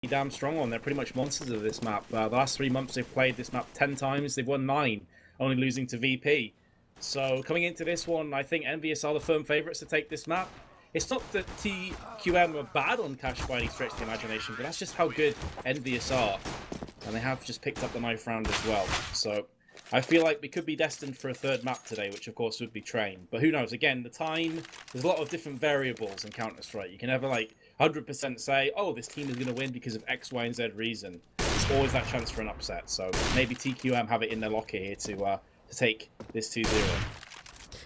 damn strong on. They're pretty much monsters of this map. The last 3 months they've played this map 10 times. They've won 9, only losing to VP. So coming into this one, I think Envyus are the firm favourites to take this map. It's not that TQM were bad on Cash by any stretch of the imagination, but that's just how good Envyus are. And they have just picked up the 9th round as well. So I feel like we could be destined for a 3rd map today, which of course would be Train. But who knows? Again, the time, there's a lot of different variables in Counter-Strike. You can never like 100% say, oh, this team is going to win because of X, Y, and Z reason. There's always that chance for an upset. So maybe TQM have it in their locker here to take this 2-0.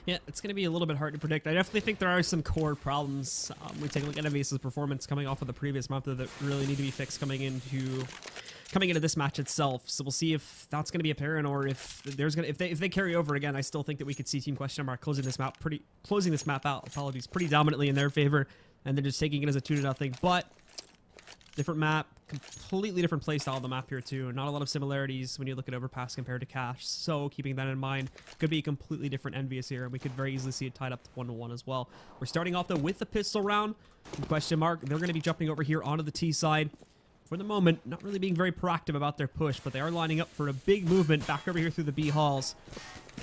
Yeah, it's going to be a little bit hard to predict. I definitely think there are some core problems. We take a look at Envyus's performance coming off of the previous map that really need to be fixed coming into this match itself. So we'll see if that's going to be apparent, or if there's going to if they carry over again. I still think that we could see Team questionmark closing this map out. Apologies, pretty dominantly in their favor, and then just taking it as a 2-0. But different map, completely different playstyle of the map here too. Not a lot of similarities when you look at Overpass compared to Cash. So keeping that in mind, could be a completely different Envyus here, and we could very easily see it tied up to 1-1 as well. We're starting off though with the pistol round. Questionmark, they're going to be jumping over here onto the T side. For the moment, not really being very proactive about their push, but they are lining up for a big movement back over here through the B halls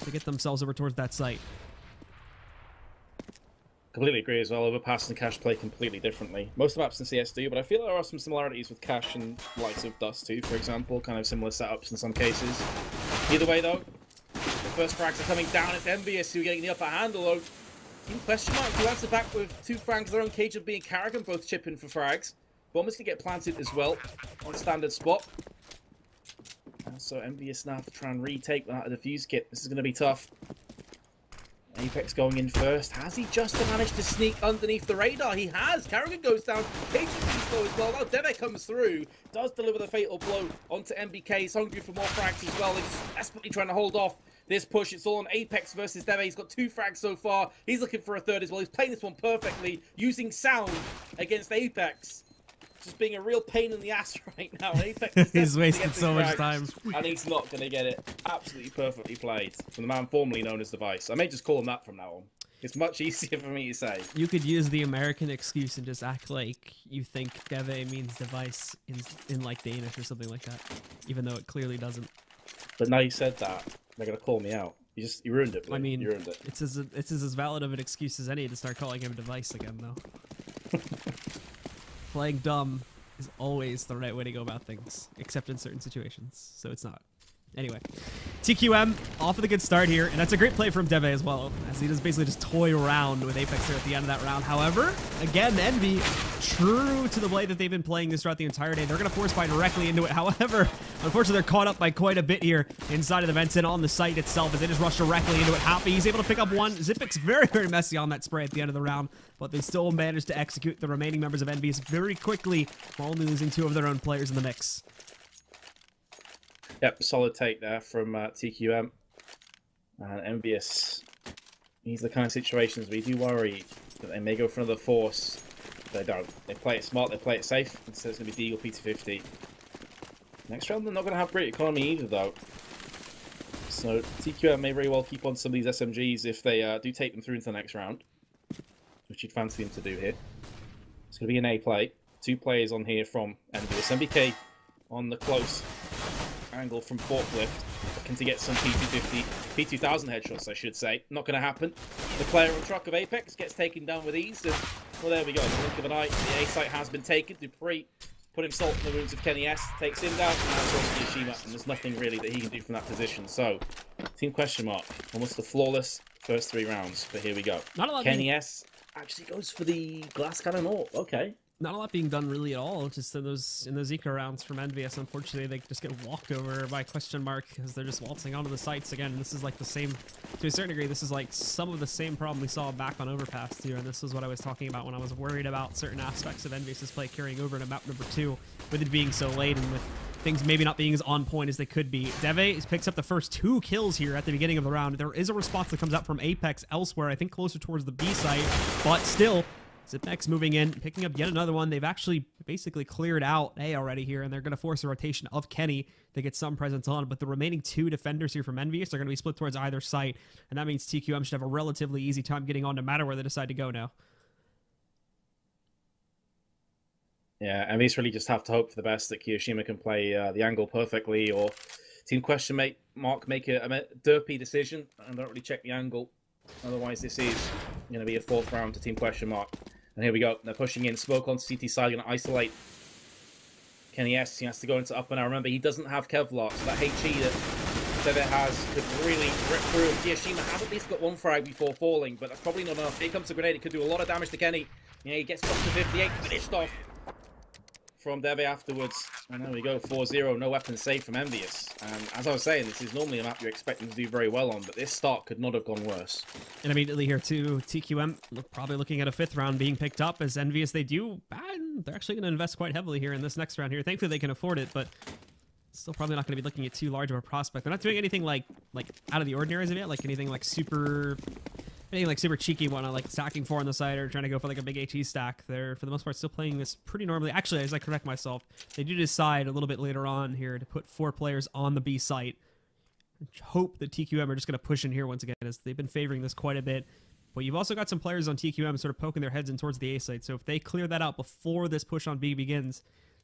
to get themselves over towards that site. Completely agree as well. Overpass and Cash play completely differently. Most of the maps in CS do, but I feel there are some similarities with Cash and likes of Dust 2, for example. Kind of similar setups in some cases. Either way, though, the first frags are coming down. It's Envyus who are getting the upper hand, although Team questionmark who answer back with 2 frags of their own. Cage of being Carrigan, both chipping for frags. Bombers can get planted as well on standard spot. So Envyus now to try and retake that defuse kit. This is going to be tough. Apex going in first. Has he just managed to sneak underneath the radar? He has. Carrigan goes down. Cage is slow as well. Now Deve comes through. Does deliver the fatal blow onto MBK. He's hungry for more frags as well. They're just desperately trying to hold off this push. It's all on Apex versus Deve. He's got 2 frags so far. He's looking for a 3rd as well. He's playing this one perfectly, using sound against Apex. Just being a real pain in the ass right now. Apex he's wasted so much time. And he's not going to get it. Absolutely perfectly played from the man formerly known as Device. I may just call him that from now on. It's much easier for me to say. You could use the American excuse and just act like you think Deve means Device in like Danish or something like that, even though it clearly doesn't. But now you said that, they're going to call me out. You ruined it, Blue. I mean, you ruined it. It's as valid of an excuse as any to start calling him Device again, though. Playing dumb is always the right way to go about things, except in certain situations, so it's not. Anyway, TQM off with a good start here, and that's a great play from Deve as well, as he does basically just toy around with Apex there at the end of that round. However, again, Envy, true to the way that they've been playing this throughout the entire day, they're going to force fire directly into it. However, unfortunately, they're caught up by quite a bit here inside of the vents and on the site itself as they just rush directly into it. Happy, he's able to pick up one. Zipic's very, very messy on that spray at the end of the round, but they still managed to execute the remaining members of Envy's very quickly, while only losing 2 of their own players in the mix. Yep, solid take there from TQM. And Envyus, these are the kind of situations we do worry that they may go for another force. They don't. They play it smart, they play it safe. Instead it's going to be Deagle P250. Next round they're not going to have great economy either though. So TQM may very well keep on some of these SMGs if they do take them through into the next round. Which you'd fancy them to do here. It's going to be an A play. 2 players on here from Envyus. MBK on the close angle from forklift, looking to get some P250, P2000 headshots, I should say. Not going to happen. The player on truck of Apex gets taken down with ease. And, well, there we go. The blink of an eye. The A site has been taken. Dupree putting salt in the wounds of Kenny S. Takes him down. And that's also Yashima. And there's nothing really that he can do from that position. So, Team questionmark, almost a flawless first 3 rounds. But here we go. Not a lot. Kenny S actually goes for the glass cannon ult. Okay. Not a lot being done really at all, just in those eco rounds from Envyus. Unfortunately, they just get walked over by questionmark because they're just waltzing onto the sites again. And this is like the same, to a certain degree, this is like some of the same problem we saw back on Overpass too. And this is what I was talking about when I was worried about certain aspects of Envyus's play carrying over to map number 2, with it being so late and with things maybe not being as on point as they could be. Deve picks up the first 2 kills here at the beginning of the round. There is a response that comes out from Apex elsewhere, I think closer towards the B site, but still, Zipex moving in, picking up yet another one. They've actually basically cleared out A already here, and they're going to force a rotation of Kenny to get some presence on. But the remaining 2 defenders here from Envyus are going to be split towards either site, and that means TQM should have a relatively easy time getting on no matter where they decide to go now. Yeah, and these really just have to hope for the best that Kiyoshima can play the angle perfectly, or Team Mark make a derpy decision and don't really check the angle. Otherwise, this is going to be a 4th round to Team Mark. And here we go. They're pushing in. Smoke on CT side, going to isolate Kenny S. He has to go into up and now. Remember, he doesn't have Kevlar, so that HE that Deve has could really rip through. Kiyoshima has at least got 1 frag before falling, but that's probably not enough. Here comes the grenade. It could do a lot of damage to Kenny. Yeah, he gets up to 58, finished off from Deve afterwards. And there we go, 4-0, no weapon saved from Envyus. And as I was saying, this is normally a map you're expecting to do very well on, but this start could not have gone worse. And immediately here too, TQM probably looking at a 5th round being picked up as Envyus. They do, they're actually going to invest quite heavily here in this next round here. Thankfully they can afford it, but still probably not going to be looking at too large of a prospect. They're not doing anything like out of the ordinary as of yet, like anything like super cheeky one, like stacking 4 on the side or trying to go for like a big HE stack. They're, for the most part, still playing this pretty normally. Actually, as I correct myself, they do decide a little bit later on here to put 4 players on the B site. Hope that TQM are just going to push in here once again, as they've been favoring this quite a bit. But you've also got some players on TQM sort of poking their heads in towards the A site. So if they clear that out before this push on B begins,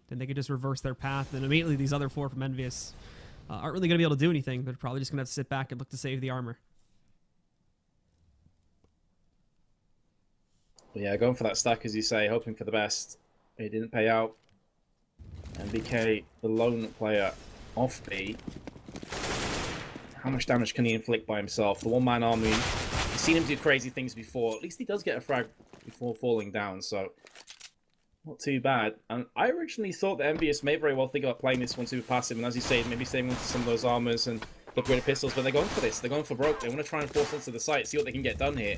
then they could just reverse their path. And immediately these other 4 from Envyus aren't really going to be able to do anything. They're probably just going to have to sit back and look to save the armor. Yeah, going for that stack, as you say, hoping for the best. It didn't pay out. And BK, the lone player off B. How much damage can he inflict by himself? The one-man army, you've seen him do crazy things before. At least he does get a frag before falling down, so not too bad. And I originally thought that Envyus may very well think about playing this one super passive, and as you say, maybe saving onto some of those armors and upgraded pistols, but they're going for this. They're going for broke. They want to try and force onto the site, see what they can get done here.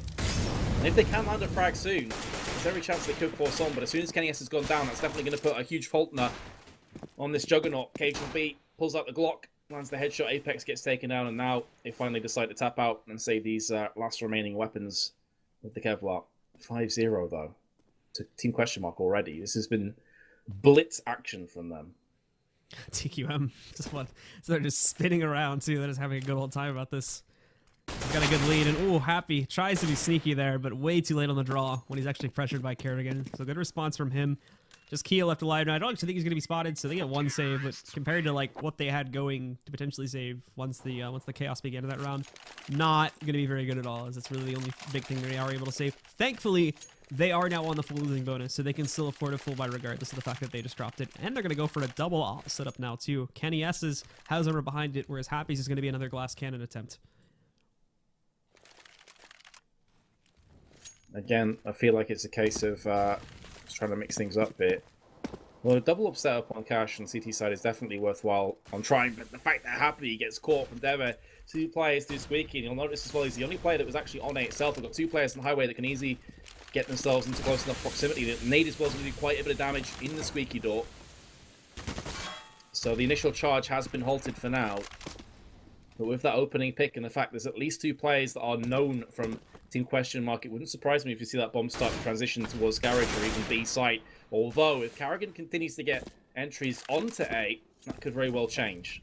And if they can land a frag soon, there's every chance they could force on, but as soon as Kenny S has gone down, that's definitely going to put a huge Faulkner on this Juggernaut. Cage will beat, pulls out the Glock, lands the headshot, Apex gets taken down, and now they finally decide to tap out and save these last remaining weapons with the Kevlar. 5-0 though, to Team Mark already. This has been blitz action from them. TQM, so they're just spinning around too. They're just having a good old time about this. He's got a good lead, and ooh, Happy tries to be sneaky there, but way too late on the draw when he's actually pressured by Kerrigan. So good response from him. Just Kia left alive. Now, I don't actually think he's going to be spotted, so they get 1 save, but compared to like what they had going to potentially save once the chaos began in that round, not going to be very good at all, as it's really the only big thing they are able to save. Thankfully, they are now on the full losing bonus, so they can still afford a full buy regardless of the fact that they just dropped it. And they're going to go for a double op setup now, too. Kenny S's has over behind it, whereas Happy's is going to be another glass cannon attempt. Again, I feel like it's a case of just trying to mix things up a bit. Well, a double up setup on Cash and CT side is definitely worthwhile on trying, but the fact that Happy gets caught from Deve, 2 players do squeaky, and you'll notice as well he's the only player that was actually on A itself. We've got 2 players on the highway that can easily get themselves into close enough proximity that Nade as well is going to do quite a bit of damage in the squeaky door. So the initial charge has been halted for now. But with that opening pick and the fact there's at least 2 players that are known from Team Mark, it wouldn't surprise me if you see that bomb start to transition towards Garage or even B site. Although, if Kerrigan continues to get entries onto A, that could very well change.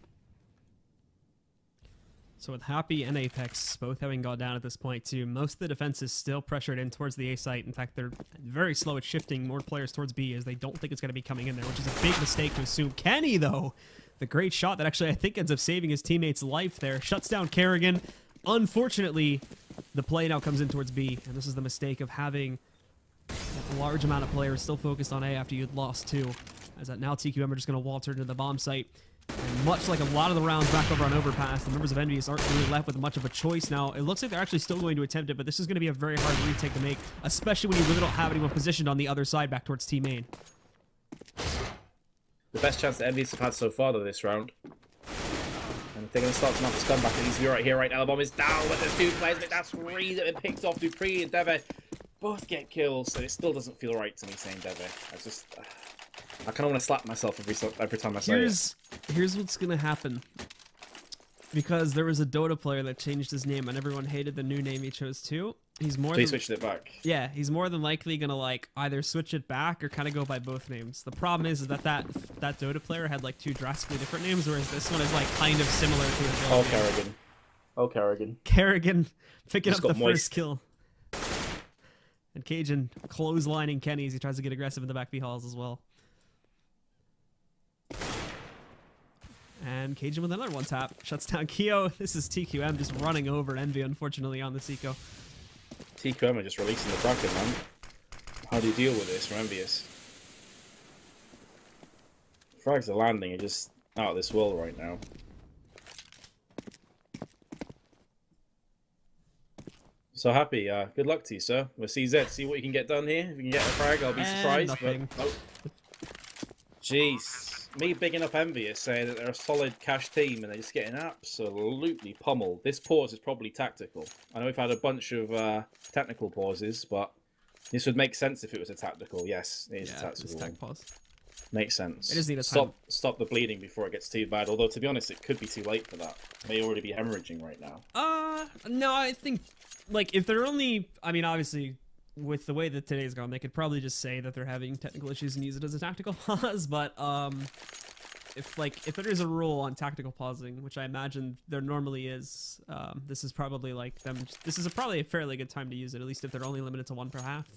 So with Happy and Apex both having gone down at this point too, most of the defense is still pressured in towards the A site. In fact, they're very slow at shifting more players towards B as they don't think it's going to be coming in there, which is a big mistake to assume. Kenny, though, the great shot that actually I think ends up saving his teammate's life there, shuts down Kerrigan. Unfortunately, the play now comes in towards B, and this is the mistake of having a large amount of players still focused on A after you'd lost 2. As that now TQM are just going to waltz into the bomb site. And much like a lot of the rounds back over on Overpass, the members of Envyus aren't really left with much of a choice now. It looks like they're actually still going to attempt it, but this is going to be a very hard retake to make, especially when you really don't have anyone positioned on the other side back towards Team Main. The best chance that Envyus have had so far though this round. And they're going to start to mount the stun back. It needs to be right here, right now. The bomb is down, but there's 2 players, but that's 3 that have been picked off. Dupree and Deve both get kills, so it still doesn't feel right to me saying Deve. I kind of want to slap myself every time I say it. Here's what's going to happen. Because there was a Dota player that changed his name and everyone hated the new name he chose too. He switched it back. Yeah, he's more than likely going to like either switch it back or kind of go by both names. The problem is that Dota player had like 2 drastically different names, whereas this one is like kind of similar to his own name. Kerrigan. Oh, Kerrigan. Kerrigan picking up the first kill. And Cajun clotheslining Kenny as he tries to get aggressive in the back B halls as well. And cage him with another one tap. Shuts down Keo. This is TQM just running over Envy, unfortunately, on this eco. TQM are just releasing the bracket, man. How do you deal with this from Envyus? Frags are landing, are just out of this world right now. So happy, good luck to you, sir. We'll CZ, see what you can get done here. If you can get a frag, I'll be surprised. Nothing. But, oh. Jeez. Me bigging up Envyus, saying that they're a solid cash team and they're just getting absolutely pummeled. This pause is probably tactical. I know we've had a bunch of technical pauses, but this would make sense if it was a tactical. Yes, it is a tactical. Tech pause. Makes sense. It is need a time. Stop the bleeding before it gets too bad. Although, to be honest, it could be too late for that. May already be hemorrhaging right now. No, I think, like, if they're only... I mean, obviously, with the way that today's gone, they could probably just say that they're having technical issues and use it as a tactical pause, but, if there is a rule on tactical pausing, which I imagine there normally is, this is probably, like, this is probably a fairly good time to use it, at least if they're only limited to 1 per half.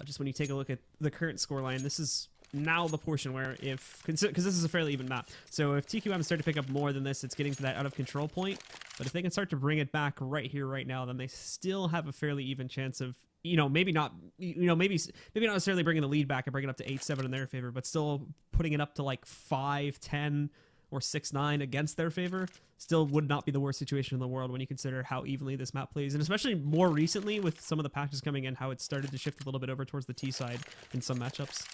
Just when you take a look at the current scoreline, this is now the portion where because this is a fairly even map, so if TQM start to pick up more than this, it's getting to that out of control point. But if they can start to bring it back right here, right now, then they still have a fairly even chance of, maybe not necessarily bringing the lead back and bringing it up to 8-7 in their favor, but still putting it up to like 5-10 or 6-9 against their favor. Still would not be the worst situation in the world when you consider how evenly this map plays, and especially more recently with some of the patches coming in, how it started to shift a little bit over towards the T side in some matchups.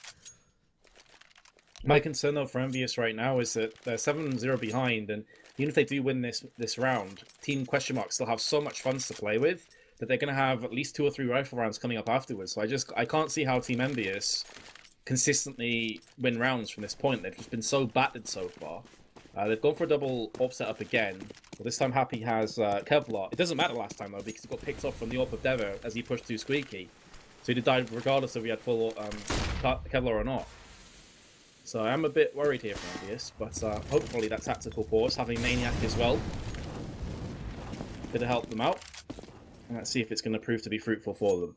My concern, though, for Envyus right now is that they're 7-0 behind, and even if they do win this round, Team questionmark still have so much funds to play with that they're going to have at least 2 or 3 rifle rounds coming up afterwards. So I can't see how Team Envyus consistently win rounds from this point. They've just been so battered so far. They've gone for a double AWP setup again. But this time Happy has Kevlar. It doesn't matter last time, though, because he got picked off from the AWP of Devo as he pushed through Squeaky. So he'd have died regardless if he had full Kevlar or not. So I'm a bit worried here for Envyus, but hopefully that tactical pause, having Maniac as well, could have helped them out. And let's see if it's going to prove to be fruitful for them.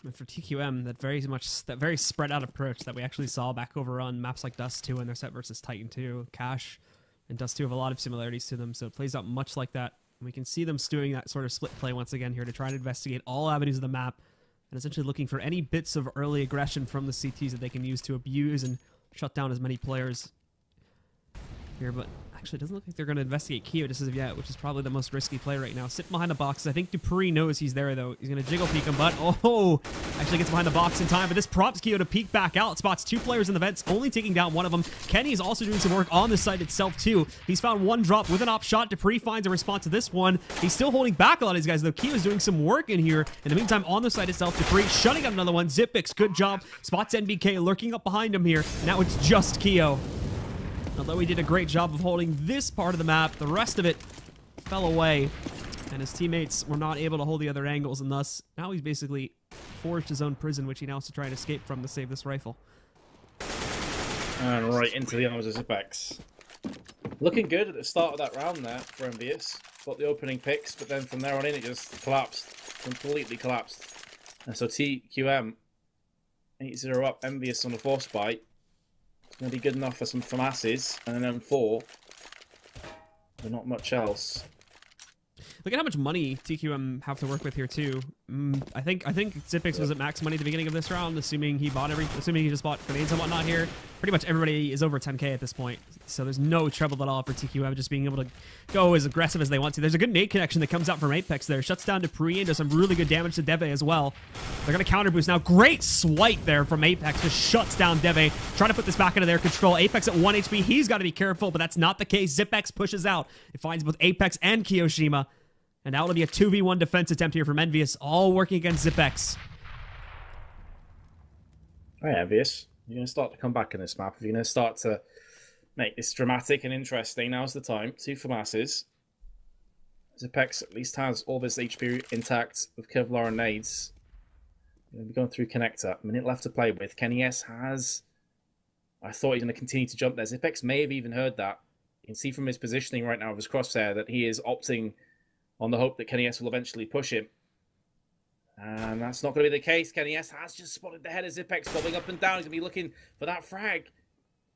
And for TQM, that very spread out approach that we actually saw back over on maps like Dust 2 and their set versus Titan 2, Cash and Dust 2 have a lot of similarities to them, so it plays out much like that. And we can see them doing that sort of split play once again here to try and investigate all avenues of the map, and essentially looking for any bits of early aggression from the CTs that they can use to abuse and shut down as many players here. But actually, it doesn't look like they're going to investigate Keo just as of yet, which is probably the most risky play right now. Sitting behind the box. I think Dupree knows he's there, though. He's going to jiggle peek him, but actually gets behind the box in time. But this prompts Keo to peek back out. Spots 2 players in the vents, only taking down 1 of them. Kenny is also doing some work on the site itself, too. He's found 1 drop with an op shot. Dupree finds a response to this one. He's still holding back a lot of these guys, though. Keo is doing some work in here. In the meantime, on the site itself, Dupree shutting out another one. Zipix, good job. Spots NBK lurking up behind him here. Now it's just Keo. Although he did a great job of holding this part of the map, the rest of it fell away, and his teammates were not able to hold the other angles, and thus now he's basically forged his own prison, which he now has to try and escape from to save this rifle. And right into the arms of Zipex. Looking good at the start of that round there for Envyus. Got the opening picks, but then from there on in it just collapsed. Completely collapsed. And so TQM 8-0 up, Envyus on the force bite. It's going to be good enough for some FAMASes, and then M4, but not much else. Look at how much money TQM have to work with here too. I think Zipix was at max money at the beginning of this round, assuming he just bought grenades and whatnot here. Pretty much everybody is over 10k at this point, so there's no trouble at all for TQM just being able to go as aggressive as they want to. There's a good nade connection that comes out from Apex there. Shuts down Dupree and does some really good damage to Deve as well. They're going to counter boost now. Great swipe there from Apex. Just shuts down Deve. Trying to put this back into their control. Apex at 1 HP. He's got to be careful, but that's not the case. Zipex pushes out. It finds both Apex and Kiyoshima. And now it'll be a 2v1 defense attempt here from Envyus, all working against Zipex. All right, Envyus. You're going to start to come back in this map. If you're going to start to make this dramatic and interesting, now's the time. 2 FAMASes. Zipex at least has all this HP intact with Kevlar and nades. Going to be going through connector. A minute left to play with. Kenny S has... I thought he's going to continue to jump there. Zipex may have even heard that. You can see from his positioning right now of his crosshair that he is opting on the hope that Kenny S will eventually push him. And that's not going to be the case. Kenny S has just spotted the head of Zipex bobbing up and down. He's going to be looking for that frag.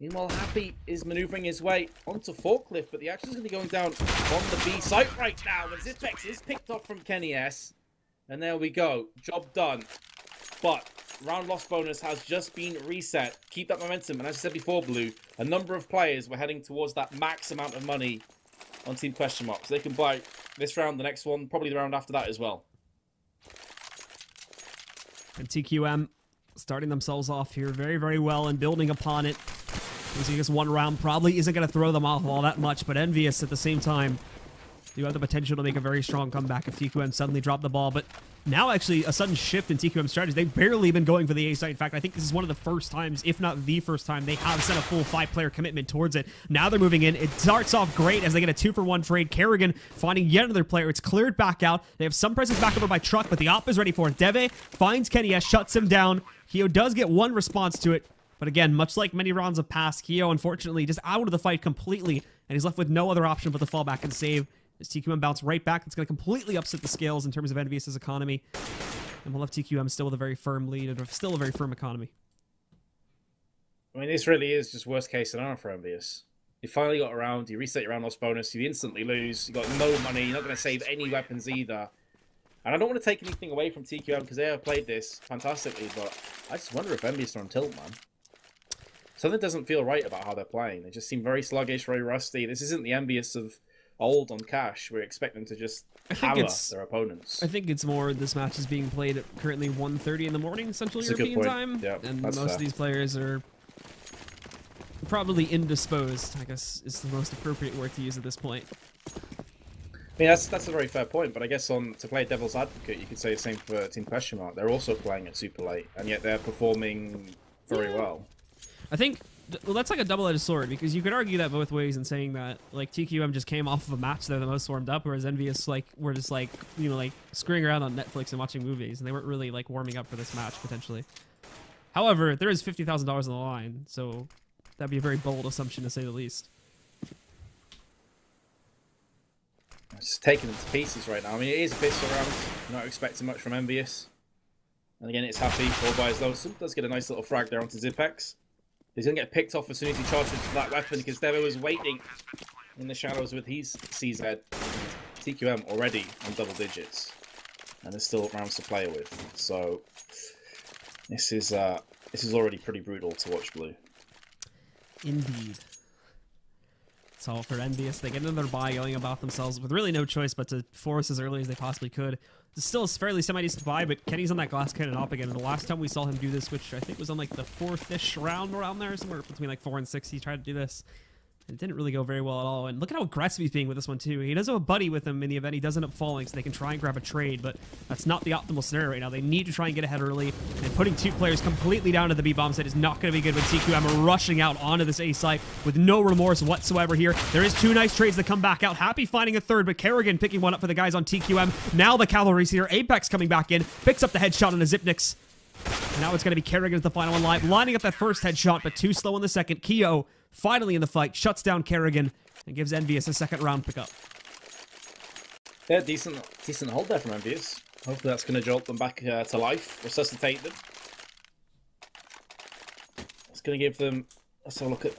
Meanwhile, Happy is maneuvering his way onto Forklift, but the action's going to be going down on the B site right now. And Zipex is picked off from Kenny S. And there we go. Job done. But round loss bonus has just been reset. Keep that momentum. And as I said before, Blue, a number of players were heading towards that max amount of money on Team Questionmark. So they can buy this round, the next one, probably the round after that as well. And TQM starting themselves off here very, very well and building upon it. Losing just one round probably isn't going to throw them off all that much, but Envyus at the same time do have the potential to make a very strong comeback if TQM suddenly drop the ball. But now actually a sudden shift in TQM strategy. They've barely been going for the A site. In fact, I think this is one of the first times, if not the first time, they have sent a full 5-player commitment towards it. Now they're moving in. It starts off great as they get a 2-for-1 trade. Kerrigan finding yet another player. It's cleared back out. They have some presence back over by Truck, but the op is ready for it. Deve finds Kenny S, shuts him down. Keo does get one response to it. But again, much like many rounds of past, Keo unfortunately just out of the fight completely, and he's left with no other option but to fall back and save. As TQM bounce right back, that's going to completely upset the scales in terms of Envyus' economy. And we'll have TQM still with a very firm lead and still a very firm economy. I mean, this really is just worst case scenario for Envyus. You finally got around, you reset your round loss bonus, you instantly lose, you got no money, you're not going to save any weapons either. And I don't want to take anything away from TQM because they have played this fantastically, but I just wonder if Envyus are on tilt, man. Something doesn't feel right about how they're playing. They just seem very sluggish, very rusty. This isn't the Envyus of old on Cash. We expect them to just hammer their opponents. I think it's more this match is being played at currently 1:30 in the morning Central European time. Yeah, and most of these players are probably indisposed, I guess is the most appropriate word to use at this point. I mean, that's a very fair point, but I guess to play devil's advocate, you could say the same for Team Questionmark. They're also playing it super late, and yet they're performing very well. I think, well, that's like a double-edged sword, because you could argue that both ways in saying that, like, TQM just came off of a match they're the most warmed up, whereas Envyus, like, were just, like, you know, like, screwing around on Netflix and watching movies, and they weren't really, like, warming up for this match, potentially. However, there is $50,000 on the line, so that'd be a very bold assumption, to say the least. Just taking them to pieces right now. I mean, it is a pistol round. Not expecting much from Envyus. And again, it's Happy, all by his low. Some does get a nice little frag there onto Zipex. He's going to get picked off as soon as he charges for that weapon because Devo was waiting in the shadows with his CZ. TQM already on double digits. And there's still rounds to play with. So this is already pretty brutal to watch, Blue. Indeed. So for Envyus, they get another bye going about themselves with really no choice but to force as early as they possibly could. It's still a fairly semi-decent buy, but Kenny's on that glass cannon op again. And the last time we saw him do this, which I think was on like the 4th-ish round around there, somewhere between like 4 and 6, he tried to do this. It didn't really go very well at all. And look at how aggressive he's being with this one, too. He does have a buddy with him in the event he does end up falling, so they can try and grab a trade, but that's not the optimal scenario right now. They need to try and get ahead early, and putting 2 players completely down to the B-bomb site is not going to be good with TQM rushing out onto this A site with no remorse whatsoever here. There is 2 nice trades that come back out. Happy finding a 3rd, but Kerrigan picking one up for the guys on TQM. Now the cavalry's here. Apex coming back in, picks up the headshot on a Zipnix. And now it's going to be Kerrigan as the final one live, lining up that first headshot, but too slow in the second. Keo finally in the fight, shuts down Kerrigan, and gives Envyus a 2nd round pickup. Yeah, decent hold there from Envyus. Hopefully that's going to jolt them back to life, resuscitate them. It's going to give them... Let's have a look at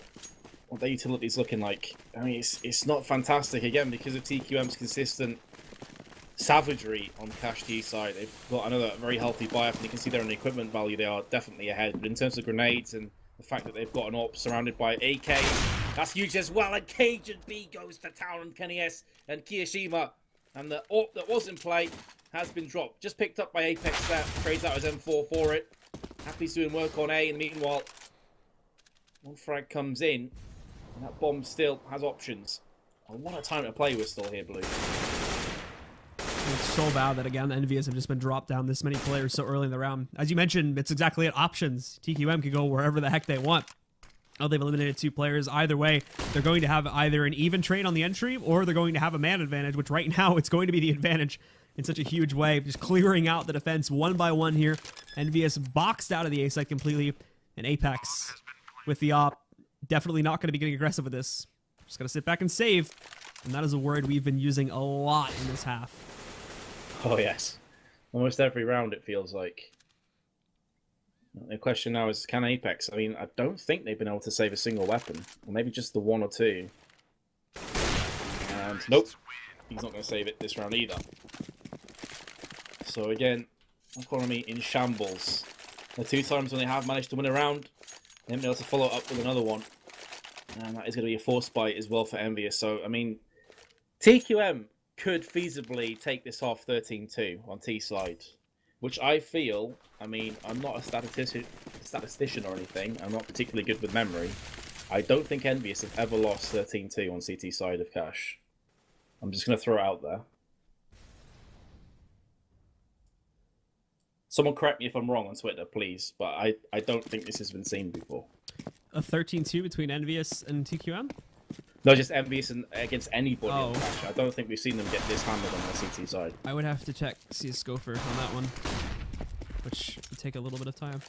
what their utility's looking like. I mean, it's not fantastic, again, because of TQM's consistent savagery on Cash T side. They've got another very healthy buy-up, and you can see there on the equipment value, they are definitely ahead. But in terms of grenades and the fact that they've got an AWP surrounded by AK, that's huge as well. And Cajun B goes to town on Kenny S and Kiyoshima. And the AWP that was in play has been dropped. Just picked up by Apex there. Trades out his M4 for it. Happy's doing work on A, and meanwhile, one frag comes in, and that bomb still has options. Oh, what a time to play with still here, Blue. It's so bad that, again, the Envyus have just been dropped down this many players so early in the round. As you mentioned, it's exactly at options. TQM can go wherever the heck they want. Oh, they've eliminated 2 players. Either way, they're going to have either an even trade on the entry, or they're going to have a man advantage, which right now it's going to be the advantage in such a huge way. Just clearing out the defense one by one here. Envyus boxed out of the A site completely. And Apex with the op. Definitely not going to be getting aggressive with this. Just got to sit back and save. And that is a word we've been using a lot in this half. Oh, yes. Almost every round, it feels like. The question now is, can Apex? I mean, I don't think they've been able to save a single weapon. Or maybe just the one or two. And nope, he's not going to save it this round either. So again, economy in shambles. The 2 times when they have managed to win a round, they haven't been able to follow up with another one. And that is going to be a force bite as well for Envyus. So, I mean, TQM could feasibly take this off 13-2 on T side. Which I feel, I mean, I'm not a statistician or anything. I'm not particularly good with memory. I don't think Envyus have ever lost 13-2 on CT side of Cash. I'm just going to throw it out there. Someone correct me if I'm wrong on Twitter, please. But I don't think this has been seen before. A 13-2 between Envyus and TQM? No, just Envyus against anybody on Cash. I don't think we've seen them get this hammered on the CT side. I would have to check CSGopher on that one, which would take a little bit of time.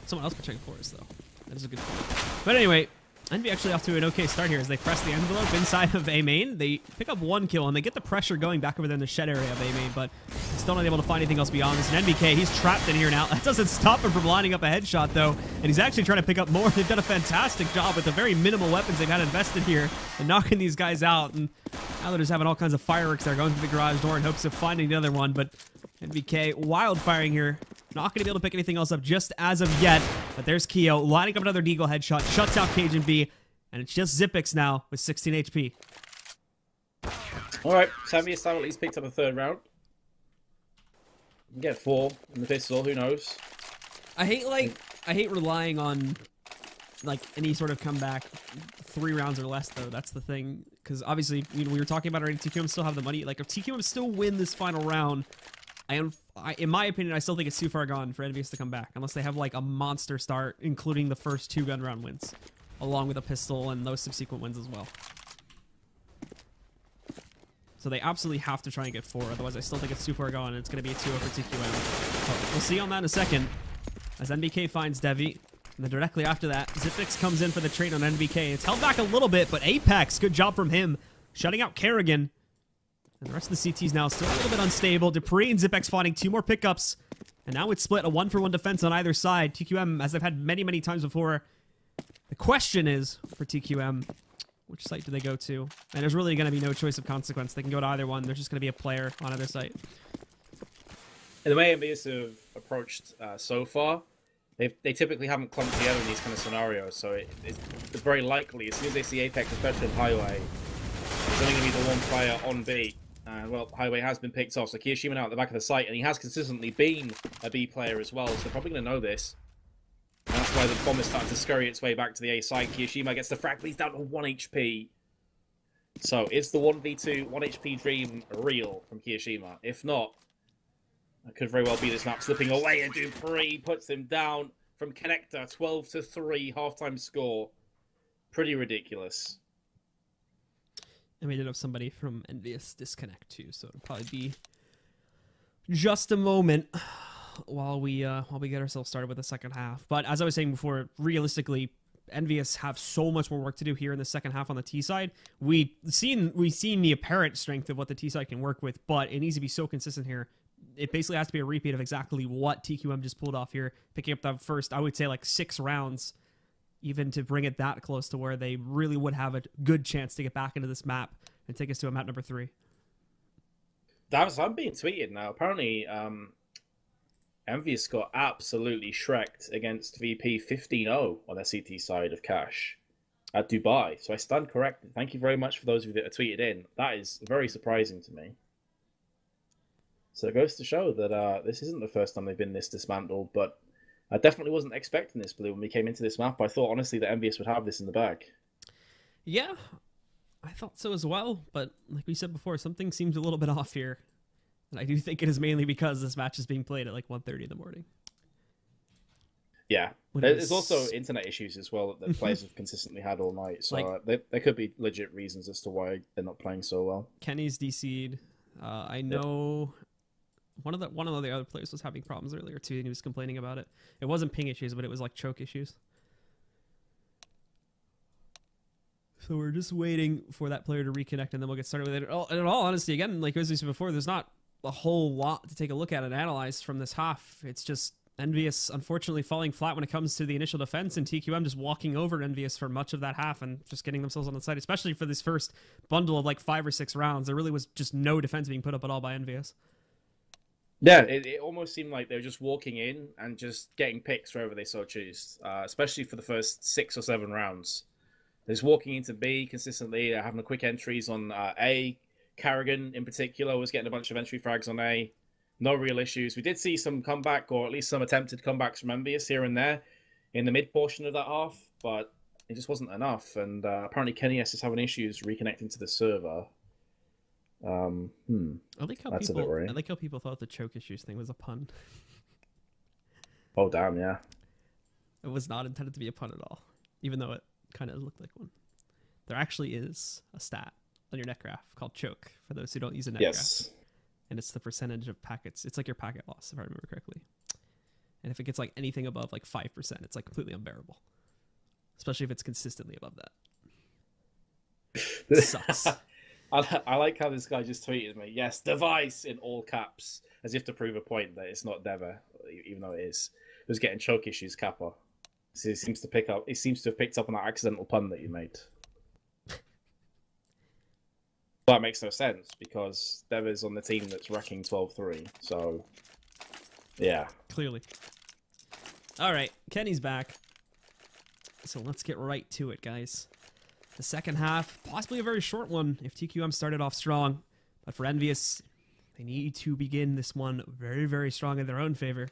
Someone else can check it for us, though. That is a good point. But anyway, Envy actually off to an okay start here as they press the envelope inside of A main. They pick up 1 kill and they get the pressure going back over there in the shed area of A main, but still not able to find anything else beyond this. And NBK, he's trapped in here now. That doesn't stop him from lining up a headshot, though, and he's actually trying to pick up more. They've done a fantastic job with the very minimal weapons they've had invested here and knocking these guys out. And now they're just having all kinds of fireworks there going through the garage door in hopes of finding the other one. But NBK wildfiring here. Not going to be able to pick anything else up just as of yet. But there's Keo lining up another Deagle headshot. Shuts out Cajun B. And it's just Zipix now with 16 HP. Alright, Envyus time at least picked up a 3rd round. You can get 4 in the pistol, who knows? I hate relying on like any sort of comeback 3 rounds or less, though. That's the thing. Because obviously, you know, we were talking about already, TQM still have the money. Like, if TQM still win this final round, in my opinion, I still think it's too far gone for Envyus to come back. Unless they have, like, a monster start, including the first 2 gun round wins. Along with a pistol and those subsequent wins as well. So they absolutely have to try and get 4. Otherwise, I still think it's too far gone, and it's going to be a 2-0 for TQM. So we'll see on that in a second. As NBK finds Devi. And then directly after that, Zipix comes in for the trade on NBK. It's held back a little bit, but Apex, good job from him. Shutting out Kerrigan. And the rest of the CTs now still a little bit unstable. Dupree and Zipix finding 2 more pickups. And now it's split a 1-for-1 defense on either side. TQM, as they've had many, many times before. The question is, for TQM, which site do they go to? And there's really going to be no choice of consequence. They can go to either one. There's just going to be a player on either site. And the way Envyus have approached so far, they typically haven't clumped together in these kind of scenarios. So it's very likely, as soon as they see Apex, especially in Highway, there's only going to be the one player on B. And, well, Highway has been picked off. So Kiyoshima now at the back of the site, and he has consistently been a B player as well. So they're probably going to know this. And that's why the bomb is starting to scurry its way back to the A side. Kiyoshima gets the frag, but he's down to 1 HP. So is the 1v2 1 HP dream real from Kiyoshima? If not, that could very well be this map slipping away, and Dupree puts him down from Connector. 12-3 halftime score. Pretty ridiculous. And we did have somebody from Envious disconnect too, so it'll probably be just a moment while we get ourselves started with the second half. But as I was saying before, realistically, Envious have so much more work to do here in the second half on the T side. We've seen the apparent strength of what the T side can work with, but it needs to be so consistent here. It basically has to be a repeat of exactly what TQM just pulled off here, picking up that first, I would say, like 6 rounds, even to bring it that close to where they really would have a good chance to get back into this map and take us to a map number 3. I'm being tweeted now. Apparently, Envyus got absolutely shreked against VP 15-0 on their CT side of Cash at Dubai. So I stand corrected. Thank you very much for those of you that are tweeted in. That is very surprising to me. So it goes to show that this isn't the first time they've been this dismantled, but I definitely wasn't expecting this, Blue, when we came into this map. I thought, honestly, that Envyus would have this in the bag. Yeah, I thought so as well, but like we said before, something seems a little bit off here. And I do think it is mainly because this match is being played at like 1:30 in the morning. Yeah, there's also internet issues as well that players have consistently had all night. So like, there could be legit reasons as to why they're not playing so well. Kenny's DC'd. I know one of the other players was having problems earlier too, and he was complaining about it. It wasn't ping issues, but it was like choke issues. So we're just waiting for that player to reconnect, and then we'll get started with it. And in all honesty, again, like as we said before, there's not a whole lot to take a look at and analyze from this half. It's just Envyus unfortunately falling flat when it comes to the initial defense, and TQM just walking over Envyus for much of that half and just getting themselves on the side, especially for this first bundle of like 5 or 6 rounds. There really was just no defense being put up at all by Envyus. Yeah, it almost seemed like they were just walking in and just getting picks wherever they so choose, especially for the first 6 or 7 rounds. They're just walking into B consistently, having the quick entries on A. Carrigan, in particular, was getting a bunch of entry frags on A. No real issues. We did see some comeback, or at least some attempted comebacks from Envyus here and there in the mid portion of that half, but it just wasn't enough. And apparently Kenny S is having issues reconnecting to the server. I like how people thought the choke issues thing was a pun. Oh damn, yeah. It was not intended to be a pun at all, even though it kind of looked like one. There actually is a stat on your net graph called choke for those who don't use a net graph. And it's the percentage of packets. It's like your packet loss, if I remember correctly. And if it gets like anything above like 5%, it's like completely unbearable. Especially if it's consistently above that. It sucks. I like how this guy just tweeted me, yes, device in all caps, as if to prove a point that it's not Deva, even though it is. It was getting choke issues, Kappa. So it seems to have picked up on that accidental pun that you made. Well, that makes no sense because Deva's on the team that's wrecking 12-3. So, yeah. Clearly. All right, Kenny's back. So let's get right to it, guys. The second half, possibly a very short one if TQM started off strong. But for Envyus, they need to begin this one very, very strong in their own favor.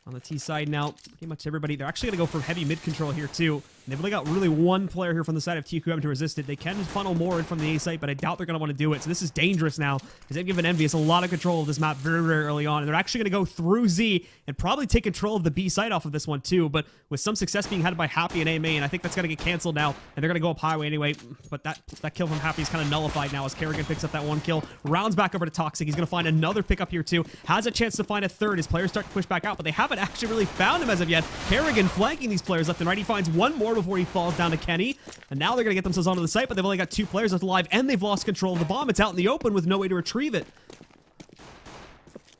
On the T side now, pretty much everybody, they're actually going to go for heavy mid control here too. And they've only got really one player here from the side of TQM to resist it. They can funnel more in from the A site, but I doubt they're going to want to do it. So this is dangerous now, because they've given Envyus a lot of control of this map very, very early on. And they're actually going to go through Z and probably take control of the B site off of this one too. But with some success being had by Happy and A main, I think that's going to get canceled now. And they're going to go up highway anyway. But that kill from Happy is kind of nullified now as Kerrigan picks up that 1 kill. Rounds back over to Toxic. He's going to find another pickup here too. Has a chance to find a third. His players start to push back out, but they haven't actually really found him as of yet. Kerrigan flanking these players left and right. He finds one more before he falls down to Kenny. And now they're going to get themselves onto the site, but they've only got 2 players left alive, and they've lost control of the bomb. It's out in the open with no way to retrieve it.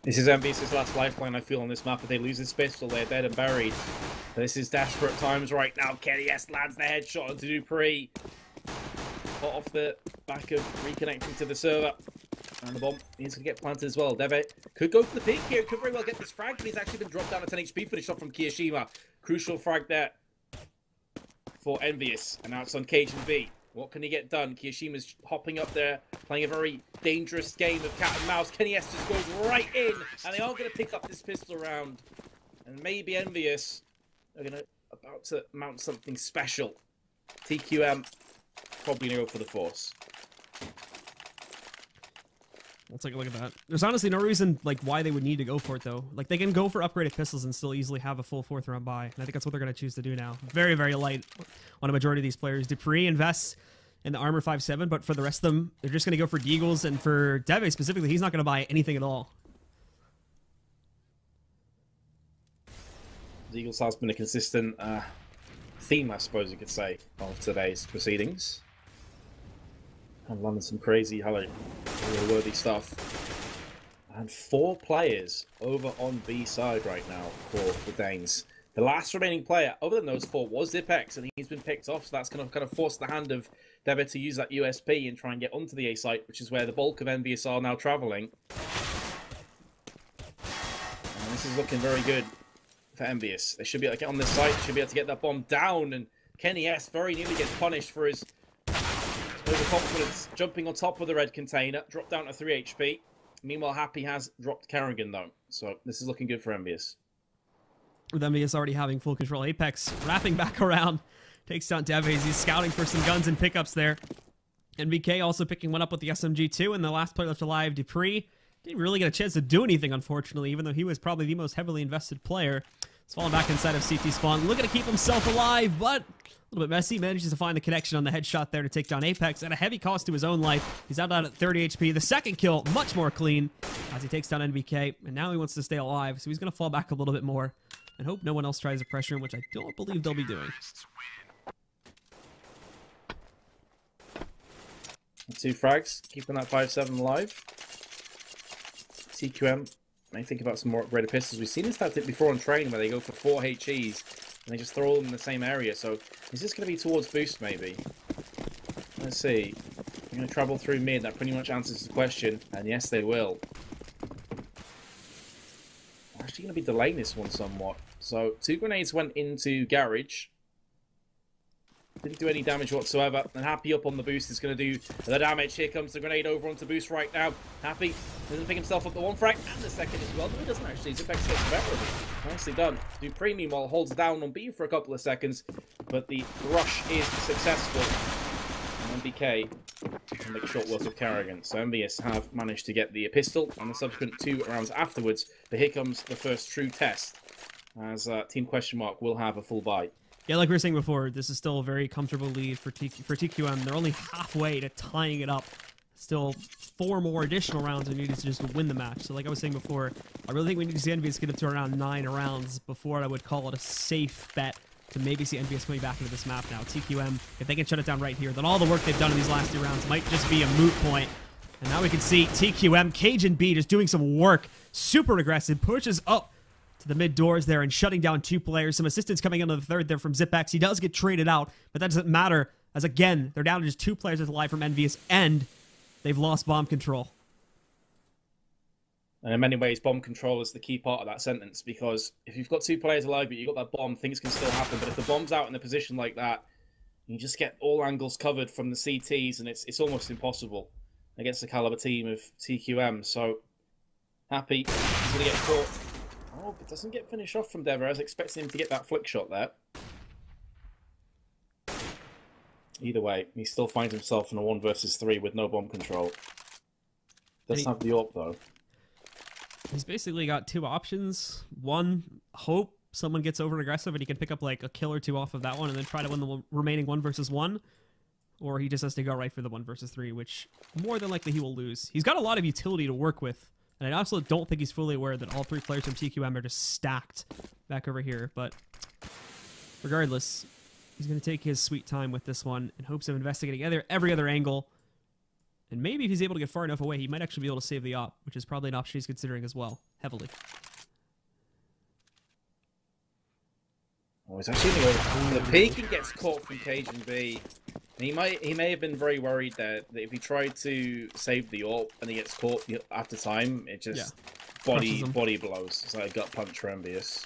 This is Envyus' last lifeline, I feel, on this map. If they lose this pistol, they're dead and buried. This is desperate times right now. Kenny S lands the headshot onto Dupree. Hot off the back of reconnecting to the server. And the bomb is going to get planted as well. Deve could go for the peak here. Could very well get this frag, but he's actually been dropped down to 10 HP for the shot from Kiyoshima. Crucial frag there for Envyus. And now it's on Cajun B. What can he get done? Kiyoshima's hopping up there, playing a very dangerous game of cat and mouse. Kenny S just goes right in, and they are going to pick up this pistol round. And maybe Envyus are about to mount something special. TQM probably going to go for the force. We'll take a look at that. There's honestly no reason like why they would need to go for it though. Like they can go for upgraded pistols and still easily have a full 4th round buy. And I think that's what they're going to choose to do now. Very, very light on a majority of these players. Dupree invests in the armor 5.7, but for the rest of them, they're just going to go for Deagles. And for Deve specifically, he's not going to buy anything at all. Deagles has been a consistent theme, I suppose you could say, of today's proceedings. I'm landing some crazy, worthy stuff. And 4 players over on B side right now for the Danes. The last remaining player, other than those 4, was Zipex, and he's been picked off, so that's going to kind of force the hand of Deve to use that USP and try and get onto the A site, which is where the bulk of Envyus are now traveling. And this is looking very good for Envyus. They should be able to get on this site, should be able to get that bomb down, and Kenny S very nearly gets punished for his overconfidence, jumping on top of the red container, dropped down to 3 HP. Meanwhile, Happy has dropped Kerrigan though, so this is looking good for Envyus. With Envyus already having full control, Apex wrapping back around, takes down Deves. He's scouting for some guns and pickups there. NBK also picking one up with the SMG2, and the last player left alive, Dupree, didn't really get a chance to do anything, unfortunately, even though he was probably the most heavily invested player. He's falling back inside of CT spawn, looking to keep himself alive, but a little bit messy. Manages to find the connection on the headshot there to take down Apex at a heavy cost to his own life. He's out at 30 HP. The second kill, much more clean as he takes down NBK. And now he wants to stay alive, so he's going to fall back a little bit more and hope no one else tries to pressure him, which I don't believe they'll be doing. 2 frags, keeping that 5.7 alive. TQM May think about some more upgraded pistols. We've seen this tactic before on training where they go for 4 HEs and they just throw them in the same area. So is this going to be towards boost maybe? Let's see. They're going to travel through mid. That pretty much answers the question. And yes, they will. We're actually going to be delaying this one somewhat. So 2 grenades went into garage. Didn't do any damage whatsoever. And Happy up on the boost is going to do the damage. Here comes the grenade over onto boost right now. Happy doesn't pick himself up the 1 frag and the second as well. No, he doesn't actually. Zipex gets better of it. Nicely done. Dupree, meanwhile, holds down on B for a couple of seconds. But the rush is successful. And MBK can make short work of Carrigan. So Envyus have managed to get the pistol and the subsequent 2 rounds afterwards. But here comes the first true test. As Team Questionmark will have a full buy. Yeah, like we were saying before, this is still a very comfortable lead for TQM. They're only halfway to tying it up. Still 4 more additional rounds are needed to just win the match. So like I was saying before, I really think we need to see Envyus get it to around 9 rounds before I would call it a safe bet to maybe see Envyus coming back into this map now. TQM, if they can shut it down right here, then all the work they've done in these last 2 rounds might just be a moot point. And now we can see TQM, Cajun B, just doing some work. Super aggressive, pushes up to the mid doors there and shutting down 2 players. Some assistance coming into the third there from Zipex. He does get traded out, but that doesn't matter as, again, they're down to just 2 players alive from Envyus, and they've lost bomb control. And in many ways, bomb control is the key part of that sentence, because if you've got 2 players alive, but you've got that bomb, things can still happen. But if the bomb's out in a position like that, you just get all angles covered from the CTs, and it's almost impossible against the caliber team of TQM. So, Happy, he's going to get caught. Oh, but doesn't get finished off from Dever. I was expecting him to get that flick shot there. Either way, he still finds himself in a 1 versus 3 with no bomb control. Doesn't have the AWP, though. He's basically got 2 options. One, hope someone gets over aggressive and he can pick up like a kill or 2 off of that one and then try to win the remaining 1 versus 1. Or he just has to go right for the 1 versus 3, which more than likely he will lose. He's got a lot of utility to work with. And I also don't think he's fully aware that all 3 players from TQM are just stacked back over here. But regardless, he's going to take his sweet time with this one in hopes of investigating every other angle. And maybe if he's able to get far enough away, he might actually be able to save the op, which is probably an option he's considering as well, heavily. Oh, he's actually going to go. The peek and gets caught from Cajun B. He may have been very worried that if he tried to save the AWP and he gets caught after time, it just body blows. It's like a gut punch for Envyus.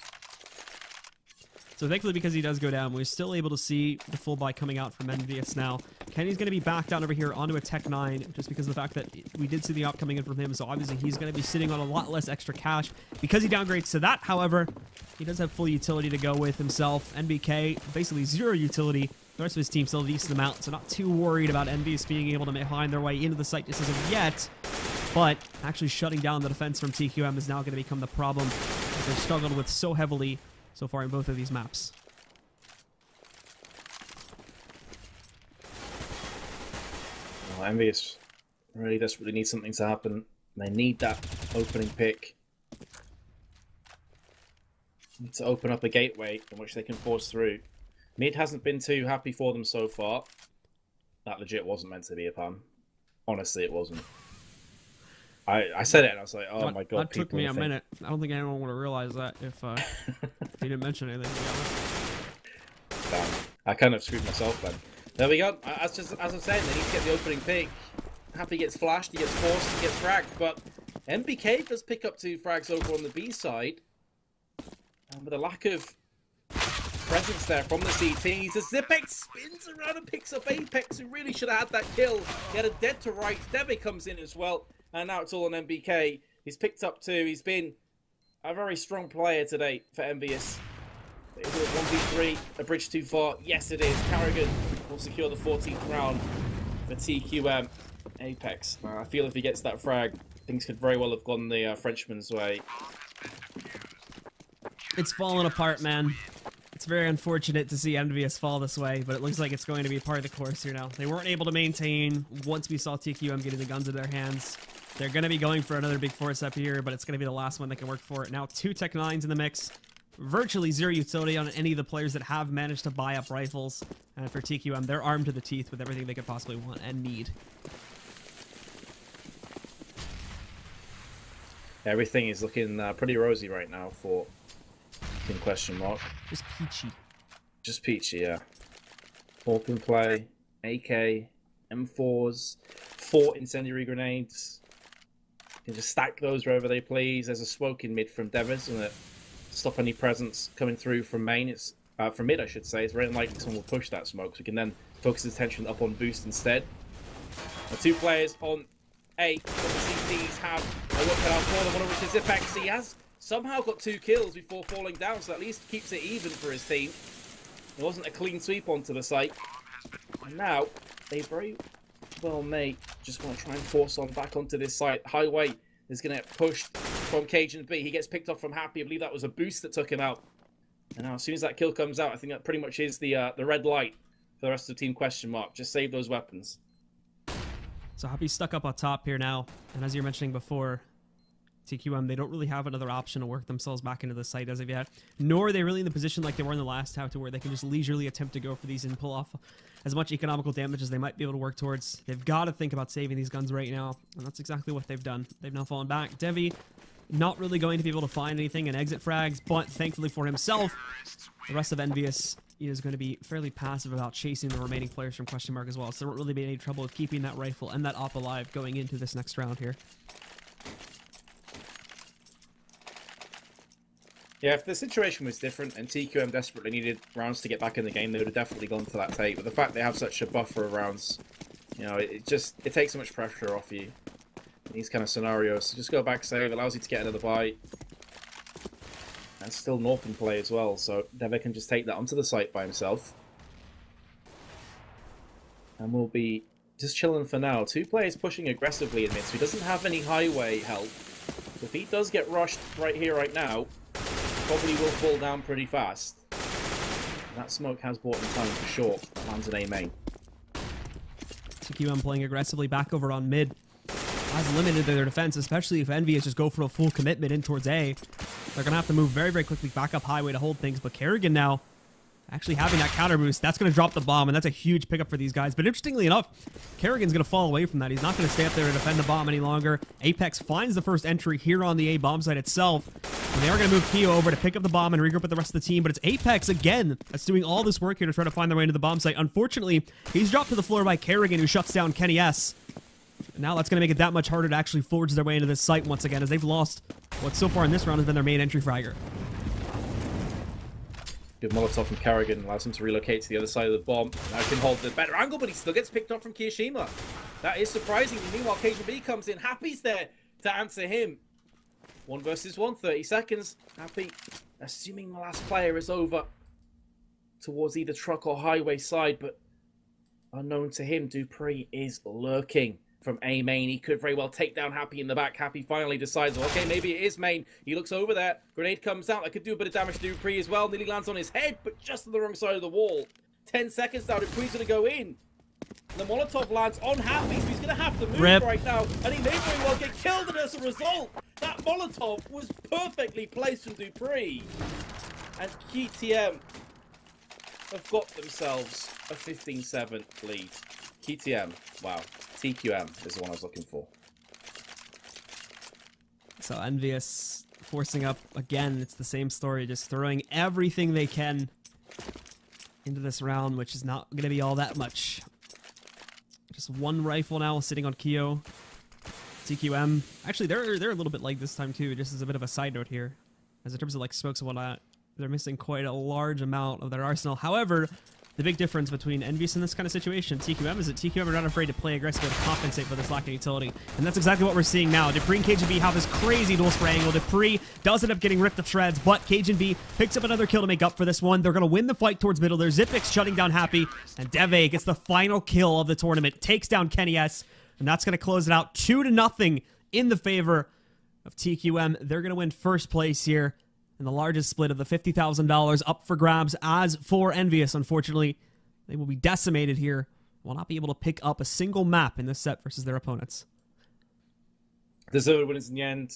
So thankfully, because he does go down, we're still able to see the full buy coming out from Envyus now. Kenny's going to be back down over here onto a Tech 9, just because of the fact that we did see the op coming in from him, so obviously he's going to be sitting on a lot less extra cash. Because he downgrades to that, however, he does have full utility to go with himself. NBK, basically 0 utility. The rest of his team still a decent amount, so not too worried about Envyus being able to find their way into the site just as of yet. But actually shutting down the defense from TQM is now going to become the problem that they've struggled with so heavily so far in both of these maps. Well, Envyus really desperately needs something to happen. They need that opening pick. Need to open up a gateway in which they can force through. Mid hasn't been too happy for them so far. That legit wasn't meant to be a pun. Honestly, it wasn't. I said it and I was like, oh my god. That took me a minute. I don't think anyone would have realized that if he didn't mention anything. Damn. I kind of screwed myself then. There we go. As I'm saying, they need to get the opening pick. Happy gets flashed, he gets forced, he gets fragged, but MBK does pick up 2 frags over on the B side. With a lack of presence there from the CTs, as Zipex spins around and picks up Apex, who really should have had that kill. He had a dead to right. Deve comes in as well, and now it's all on MBK. He's picked up 2. He's been a very strong player today for Envyus. Is it 1v3? A bridge too far? Yes, it is. Carrigan will secure the 14th round for TQM. Apex. I feel if he gets that frag, things could very well have gone the Frenchman's way. It's fallen apart, man. It's very unfortunate to see Envyus fall this way, but it looks like it's going to be part of the course here now. They weren't able to maintain once we saw TQM getting the guns in their hands. They're going to be going for another big force up here, but it's going to be the last one they can work for. Now 2 Tech 9s in the mix. Virtually 0 utility on any of the players that have managed to buy up rifles. And for TQM, they're armed to the teeth with everything they could possibly want and need. Everything is looking pretty rosy right now for Team Question Mark. Just peachy. Just peachy, yeah. Open play, AK, M4s, 4 incendiary grenades. You can just stack those wherever they please. There's a smoke in mid from Devers, and it stop any presence coming through from main. It's from mid, I should say. It's very unlikely someone will push that smoke, so we can then focus his attention up on boost instead. The 2 players on A, but the CTs have a look at our corner, one of which is Zipex. He has somehow got 2 kills before falling down, so at least keeps it even for his team. It wasn't a clean sweep onto the site. And now, they very well may just want to try and force on back onto this site. Highway is going to get pushed from Cajun B. He gets picked off from Happy. I believe that was a boost that took him out. And now, as soon as that kill comes out, I think that pretty much is the red light for the rest of the team Question Mark. Just save those weapons. So Happy's stuck up on top here now. And as you're mentioning before, TQM, they don't really have another option to work themselves back into the site as of yet. Nor are they really in the position like they were in the last half to where they can just leisurely attempt to go for these and pull off as much economical damage as they might be able to work towards. They've got to think about saving these guns right now. And that's exactly what they've done. They've now fallen back. Devi not really going to be able to find anything in exit frags, but thankfully for himself, the rest of Envyus is going to be fairly passive about chasing the remaining players from Question Mark as well. So there won't really be any trouble with keeping that rifle and that op alive going into this next round here. Yeah, if the situation was different and TQM desperately needed rounds to get back in the game, they would have definitely gone for that take. But the fact they have such a buffer of rounds, you know, it takes so much pressure off you in these kind of scenarios. So just go back save, allows you to get another bite. And still North in play as well, so Deva can just take that onto the site by himself. And we'll be just chilling for now. 2 players pushing aggressively in mid, so he doesn't have any highway help. So if he does get rushed right here, right now, probably will fall down pretty fast. And that smoke has bought him time for sure. Lands an A main. TQM playing aggressively back over on mid. Has limited their defense, especially if Envyus just go for a full commitment in towards A. They're going to have to move very, very quickly back up highway to hold things. But Kerrigan now actually having that counter boost, that's going to drop the bomb, and that's a huge pickup for these guys. But interestingly enough, Kerrigan's going to fall away from that. He's not going to stay up there to defend the bomb any longer. Apex finds the first entry here on the A bomb site itself. And they are going to move Keo over to pick up the bomb and regroup with the rest of the team. But it's Apex again that's doing all this work here to try to find their way into the bomb site. Unfortunately, he's dropped to the floor by Kerrigan, who shuts down Kenny S. Now that's going to make it that much harder to actually forge their way into this site once again, as they've lost what so far in this round has been their main entry fragger. Good Molotov from Kerrigan allows him to relocate to the other side of the bomb. Now he can hold the better angle, but he still gets picked up from Kiyoshima. That is surprising. Meanwhile, Cajun B comes in. Happy's there to answer him. 1 versus 1, 30 seconds. Happy, assuming the last player is over towards either truck or highway side, but unknown to him, Dupree is lurking from A main. He could very well take down Happy in the back. Happy finally decides, okay, maybe it is main. He looks over there. Grenade comes out. That could do a bit of damage to Dupree as well. Nearly lands on his head, but just on the wrong side of the wall. 10 seconds now. Dupree's going to go in. The Molotov lands on Happy, so he's going to have to move right now. And he may very well get killed, and as a result, that Molotov was perfectly placed from Dupree. And KTM have got themselves a 15-7 lead. KTM, wow. TQM is the one I was looking for. So Envyus forcing up again. It's the same story, just throwing everything they can into this round, which is not going to be all that much. Just 1 rifle now sitting on Keo. TQM. Actually, they're a little bit like this time too, just as a bit of a side note here. As in terms of like smokes and whatnot, they're missing quite a large amount of their arsenal. However, the big difference between Envyus in this kind of situation, TQM, is that TQM are not afraid to play aggressive to compensate for this lack of utility. And that's exactly what we're seeing now. Dupree and Cajun B have this crazy dual spray angle. Dupree does end up getting ripped to shreds, but Cajun B picks up another kill to make up for this one. They're going to win the fight towards middle. There's Zipix shutting down Happy, and Deve gets the final kill of the tournament, takes down Kenny S, and that's going to close it out 2-0 in the favor of TQM. They're going to win first place here in the largest split of the $50,000 up for grabs. As for Envyus, unfortunately, they will be decimated here. Will not be able to pick up a single map in this set versus their opponents. Deserved winners in the end.